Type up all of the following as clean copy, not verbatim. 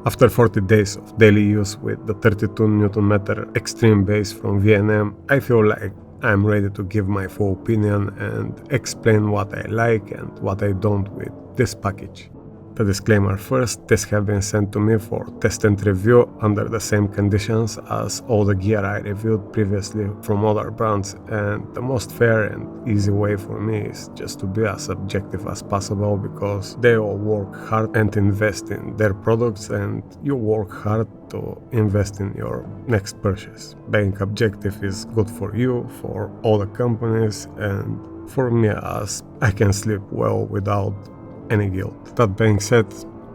After 40 days of daily use with the 32 Nm Extreme base from VNM, I feel like I'm ready to give my full opinion and explain what I like and what I don't with this package. The disclaimer first, tests have been sent to me for test and review under the same conditions as all the gear I reviewed previously from other brands, and the most fair and easy way for me is just to be as objective as possible, because they all work hard and invest in their products, and you work hard to invest in your next purchase. Being objective is good for you, for all the companies, and for me, as I can sleep well without any guilt. That being said,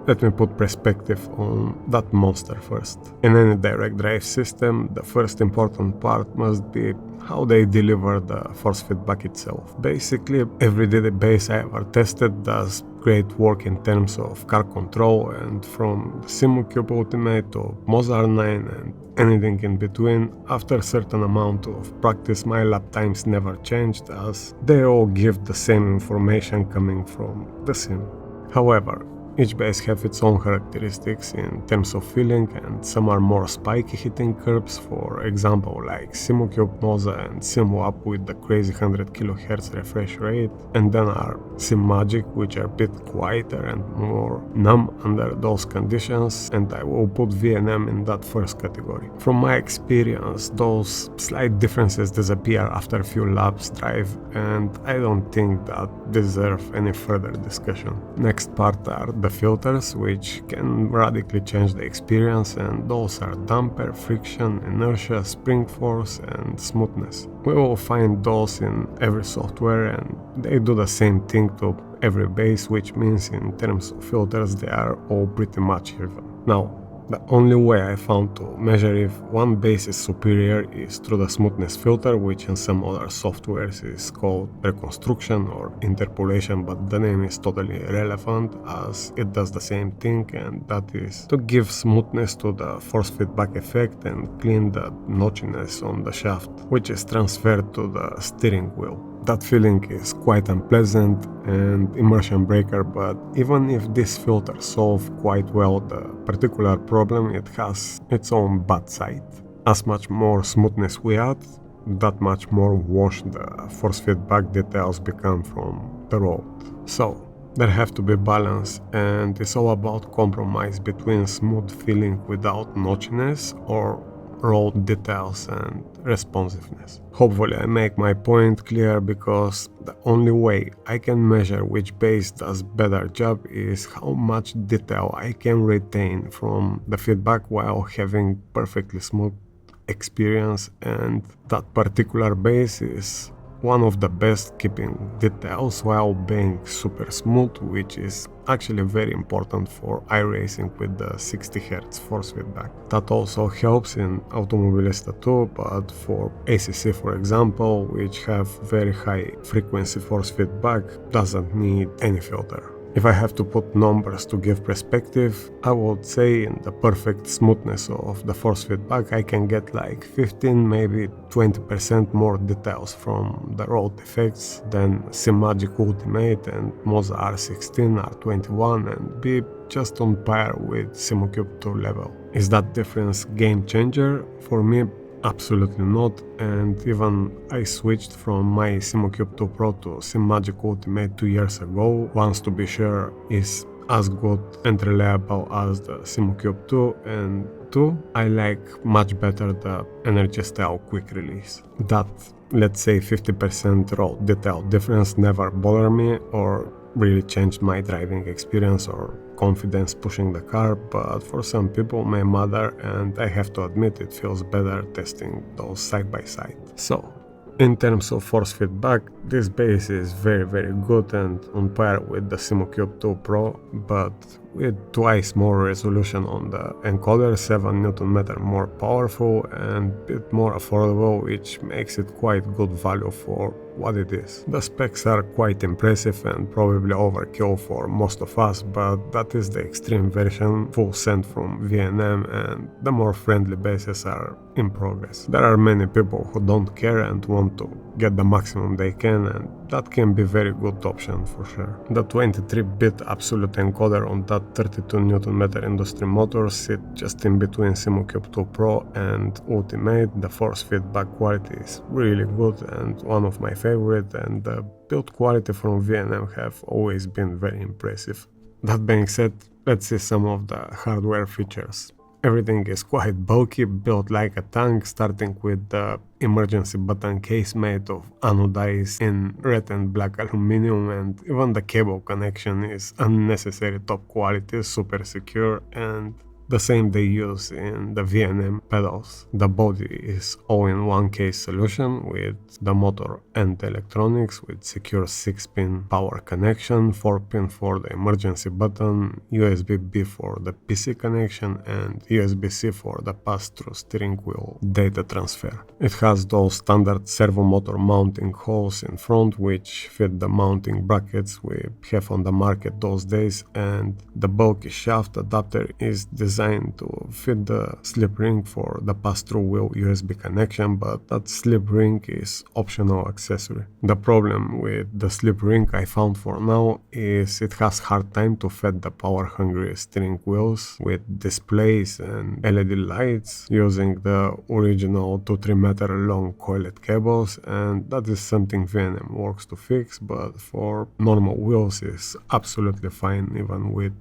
let me put perspective on that monster first. In any direct drive system, the first important part must be how they deliver the force feedback itself. Basically, every daily base I ever tested does great work in terms of car control, and from the Simucube Ultimate to Moza R9 and anything in between, after a certain amount of practice my lap times never changed, as they all give the same information coming from the sim. However, each base have its own characteristics in terms of feeling, and some are more spiky hitting curbs, for example like Simucube, Moza and Simucube with the crazy 100 kHz refresh rate, and then are Simagic, which are a bit quieter and more numb under those conditions, and I will put VNM in that first category. From my experience, those slight differences disappear after a few laps drive, and I don't think that deserve any further discussion. Next part are the filters, which can radically change the experience, and those are damper, friction, inertia, spring force and smoothness. We will find those in every software, and they do the same thing to every base, which means in terms of filters they are all pretty much even. Now, the only way I found to measure if one base is superior is through the smoothness filter, which in some other softwares is called reconstruction or interpolation, but the name is totally irrelevant as it does the same thing, and that is to give smoothness to the force feedback effect and clean the notchiness on the shaft, which is transferred to the steering wheel. That feeling is quite unpleasant and immersion breaker, but even if this filter solves quite well the particular problem, it has its own bad side. As much more smoothness we add, that much more washed the force feedback details become from the road. So there have to be balance, and it's all about compromise between smooth feeling without notchiness or road details and responsiveness. Hopefully I make my point clear, because the only way I can measure which base does better job is how much detail I can retain from the feedback while having perfectly smooth experience, and that particular base is one of the best keeping details while being super smooth, which is actually very important for iRacing with the 60 Hz force feedback. That also helps in Automobilista 2, but for ACC for example, which have very high frequency force feedback, doesn't need any filter. If I have to put numbers to give perspective, I would say in the perfect smoothness of the force feedback I can get like 15, maybe 20% more details from the road effects than Simagic Ultimate and Moza R16, R21, and be just on par with Simucube 2 level. Is that difference game changer? For me, absolutely not, and even I switched from my Simucube2 Pro to Simagic Ultimate 2 years ago, once to be sure is as good and reliable as the Simucube 2, and 2, I like much better the energy style quick release. That, let's say 50% road detail difference never bothered me or really changed my driving experience or confidence pushing the car, but for some people may matter, and I have to admit it feels better testing those side by side. So, in terms of force feedback, this base is very good and on par with the Simucube2 Pro, but with twice more resolution on the encoder, 7 Nm more powerful and a bit more affordable, which makes it quite good value for what it is. The specs are quite impressive and probably overkill for most of us, but that is the extreme version, full send from VNM, and the more friendly bases are in progress. There are many people who don't care and want to get the maximum they can, and that can be very good option for sure. The 23-bit absolute encoder on that 32 Nm industry motor sit just in between Simucube2 Pro and Ultimate. The force feedback quality is really good and one of my favorite, and the build quality from VNM have always been very impressive. That being said, let's see some of the hardware features. Everything is quite bulky, built like a tank, starting with the emergency button case made of anodized in red and black aluminum, and even the cable connection is unnecessary top quality, super secure, and the same they use in the VNM pedals. The body is all-in-one case solution with the motor and electronics, with secure 6-pin power connection, 4-pin for the emergency button, USB-B for the PC connection, and USB-C for the pass-through steering wheel data transfer. It has those standard servo motor mounting holes in front which fit the mounting brackets we have on the market those days, and the bulky shaft adapter is designed to fit the slip ring for the pass-through wheel USB connection, but that slip ring is optional accessory. The problem with the slip ring I found for now is it has hard time to fit the power-hungry steering wheels with displays and LED lights using the original 2-3 meter long coiled cables, and that is something VNM works to fix, but for normal wheels is absolutely fine even with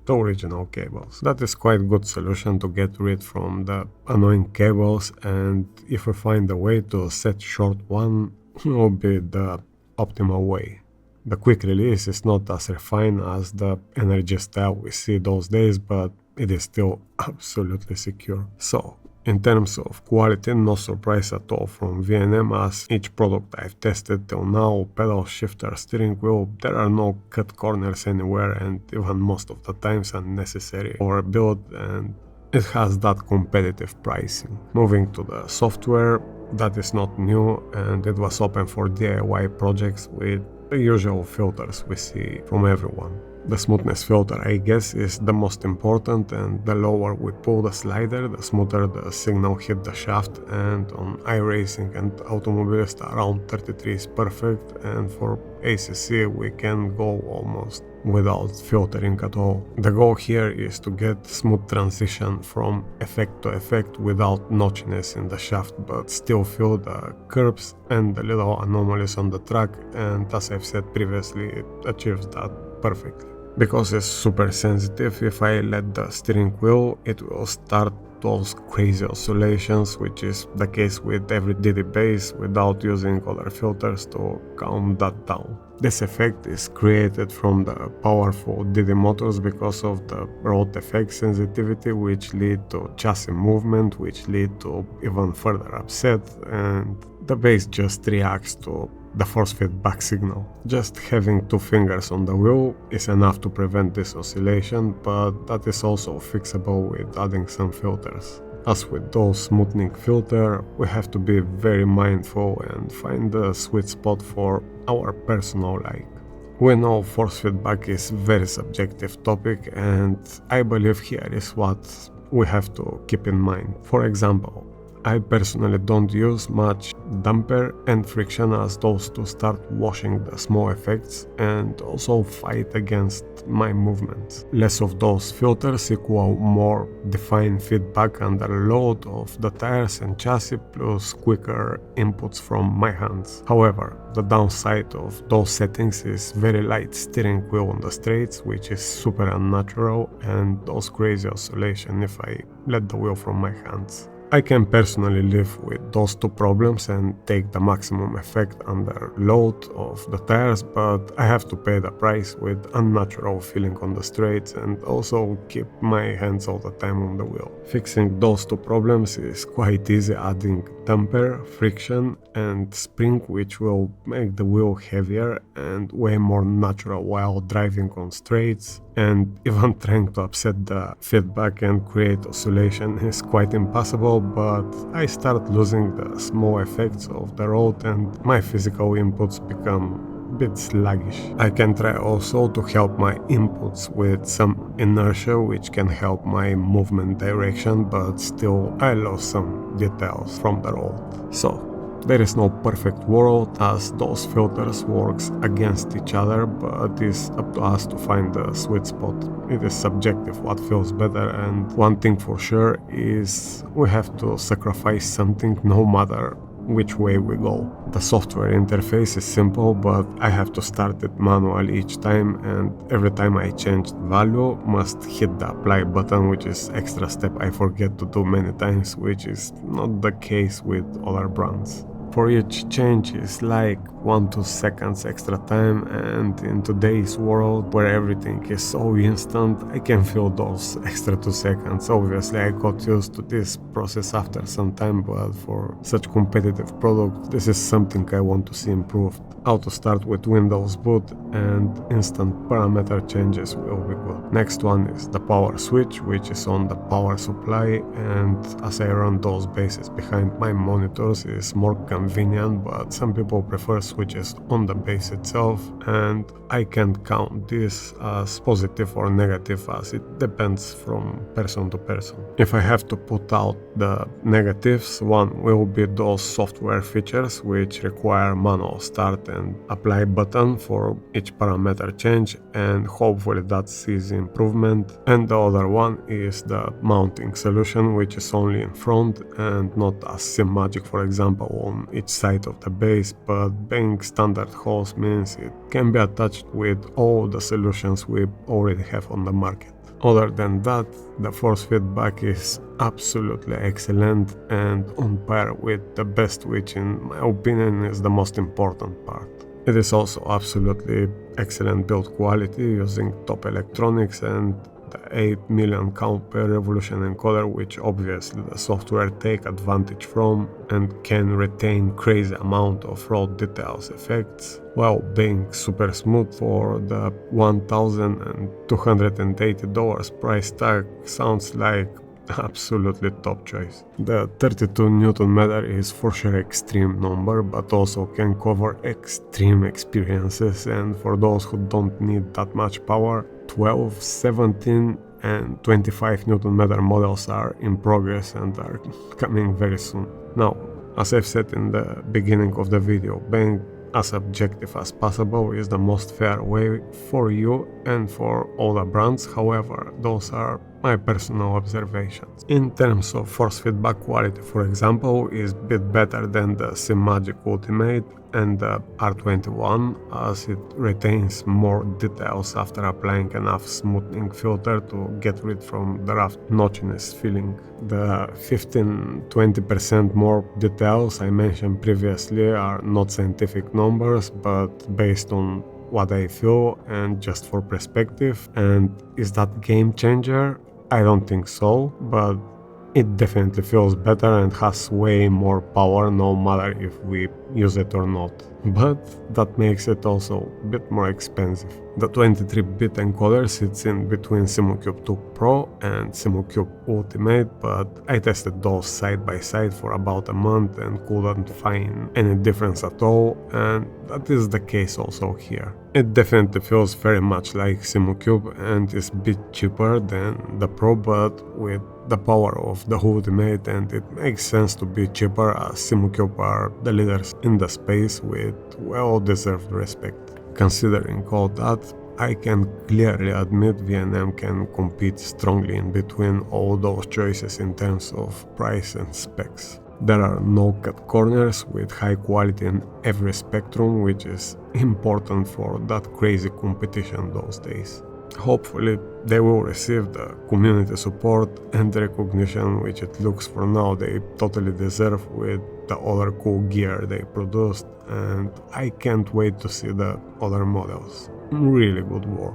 the original cables. That is quite good solution to get rid from the annoying cables, and if we find a way to set short one, it will be the optimal way. The quick release is not as refined as the energy style we see those days, but it is still absolutely secure. So, in terms of quality, no surprise at all from VNM, as each product I've tested till now, pedal, shifter, steering wheel, there are no cut corners anywhere, and even most of the times unnecessary overbuild, and it has that competitive pricing. Moving to the software, that is not new, and it was open for DIY projects with the usual filters we see from everyone. The smoothness filter, I guess, is the most important, and the lower we pull the slider, the smoother the signal hit the shaft, and on iRacing and Automobilista around 33 is perfect, and for ACC we can go almost without filtering at all. The goal here is to get smooth transition from effect to effect without notchiness in the shaft, but still feel the curves and the little anomalies on the track, and as I've said previously, it achieves that perfectly. Because it's super sensitive, if I let the steering wheel, it will start those crazy oscillations, which is the case with every DD bass, without using other filters to calm that down. This effect is created from the powerful DD motors because of the road effect sensitivity, which lead to chassis movement, which lead to even further upset, and the bass just reacts to the force feedback signal. Just having 2 fingers on the wheel is enough to prevent this oscillation, but that is also fixable with adding some filters. As with those smoothing filter, we have to be very mindful and find the sweet spot for our personal like. We know force feedback is very subjective topic, and I believe here is what we have to keep in mind. For example, I personally don't use much damper and friction, as those two start washing the small effects and also fight against my movements. Less of those filters equal more defined feedback under load of the tires and chassis, plus quicker inputs from my hands. However, the downside of those settings is very light steering wheel on the straights, which is super unnatural, and those crazy oscillation if I let the wheel from my hands. I can personally live with those two problems and take the maximum effect under load of the tires, but I have to pay the price with unnatural feeling on the straights and also keep my hands all the time on the wheel. Fixing those two problems is quite easy, adding damper, friction and spring, which will make the wheel heavier and way more natural while driving on straights, and even trying to upset the feedback and create oscillation is quite impossible, but I start losing the small effects of the road and my physical inputs become a bit sluggish. I can try also to help my inputs with some inertia, which can help my movement direction, but still I lose some details from the road. So, There is no perfect world, as those filters works against each other, but it's up to us to find the sweet spot. It is subjective what feels better, and one thing for sure is we have to sacrifice something no matter which way we go. The software interface is simple, but I have to start it manually each time, and every time I change the value, must hit the apply button, which is extra step I forget to do many times, which is not the case with other brands. For each change is like 1-2 seconds extra time, and in today's world where everything is so instant, I can feel those extra 2 seconds. Obviously I got used to this process after some time, but for such competitive product, this is something I want to see improved. Auto start with Windows boot and instant parameter changes will be good. Next one is the power switch, which is on the power supply, and as I run those bases behind my monitors is more convenient, but some people prefer switches on the base itself, and I can't count this as positive or negative, as it depends from person to person. If I have to put out the negatives, one will be those software features which require manual start and apply button for each parameter change, and hopefully that sees improvement. And the other one is the mounting solution, which is only in front and not as Simagic, for example, on each side of the base, but being standard holes means it can be attached with all the solutions we already have on the market. Other than that, the force feedback is absolutely excellent and on par with the best, which in my opinion is the most important part. It is also absolutely excellent build quality using top electronics and the 8 million count per revolution encoder, which obviously the software take advantage from and can retain crazy amount of raw details effects while being super smooth. For the $1,280 price tag sounds like absolutely top choice. The 32 Nm is for sure extreme number, but also can cover extreme experiences, and for those who don't need that much power, 12, 17 and 25 Nm models are in progress and are coming very soon. Now, as I've said in the beginning of the video, being as objective as possible is the most fair way for you and for all the brands. However, those are my personal observations. In terms of force feedback quality, for example, is a bit better than the Simagic Ultimate and the R21, as it retains more details after applying enough smoothing filter to get rid from the rough notchiness feeling. The 15-20% more details I mentioned previously are not scientific numbers, but based on what I feel and just for perspective. And is that game changer? I don't think so, but it definitely feels better and has way more power no matter if we use it or not. But that makes it also a bit more expensive. The 23-bit encoder sits in between Simucube2 Pro and Simucube Ultimate, but I tested those side by side for about a month and couldn't find any difference at all, and that is the case also here. It definitely feels very much like Simucube and is a bit cheaper than the Pro, but with the power of the Ultimate, and it makes sense to be cheaper as Simucube are the leaders in the space with well-deserved respect. Considering all that, I can clearly admit VNM can compete strongly in between all those choices in terms of price and specs. There are no cut corners with high quality in every spectrum, which is important for that crazy competition those days. Hopefully they will receive the community support and the recognition which it looks for now they totally deserve with the other cool gear they produced, and I can't wait to see the other models. Really good work.